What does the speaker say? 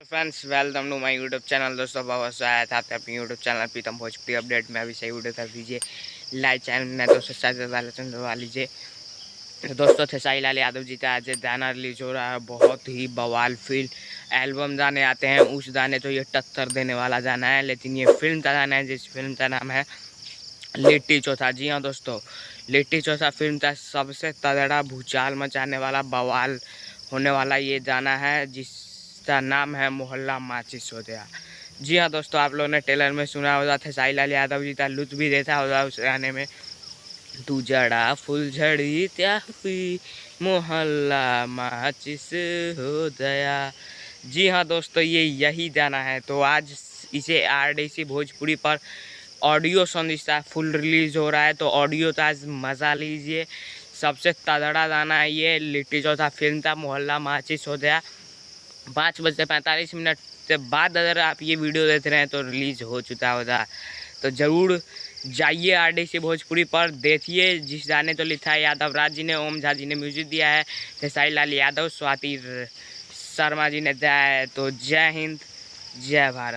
Friends welcome to my YouTube channel. दोस्तों बहुत स्वागत है आपके अपने YouTube channel Pritam Bhojpuri update में। अभी सही वीडियो कर दीजिए, लाइक चैनल में दोस्तों सब्सक्राइब करवा लीजिए। तो दोस्तों खेसारी लाल यादव जी का आज गाना रिलीज हो रहा है, बहुत ही बवाल फिल्म एल्बम गाने आते हैं उस गाने तो ये टक्कर देने वाला गाना है, लेकिन ये फिल्म का गाना है जिस फिल्म का नाम है लिट्टी चोखा। जी हाँ दोस्तों, लिट्टी चोखा फिल्म का सबसे तगड़ा भूचाल मचाने वाला बवाल होने वाला ये गाना है जिसका नाम है मोहल्ला माचिस हो गया। जी हाँ दोस्तों, आप लोगों ने ट्रेलर में सुना होगा, खेसारी लाल यादव जी का लुत्फ भी देखा होगा उस गाने में। तू जड़ा फुलझड़ी क्या हुई, मोहल्ला माचिस हो गया। जी हाँ दोस्तों, ये यही गाना है। तो आज इसे आरडीसी भोजपुरी पर ऑडियो सॉन्ग इसका फुल रिलीज हो रहा है, तो ऑडियो का आज मज़ा लीजिए। सबसे तगड़ा गाना है ये लिट्टी चोखा फिल्म का मोहल्ला माचिस हो गया। 5:45 के बाद अगर आप ये वीडियो देख रहे हैं तो रिलीज हो चुका होगा। तो ज़रूर जाइए आरडीसी भोजपुरी पर, देखिए। जिस गाने तो लिखा है यादव राज जी ने, ओम झा जी ने म्यूजिक दिया है, खेसारी लाल यादव, स्वाति शर्मा जी ने दिया है। तो जय हिंद, जय भारत।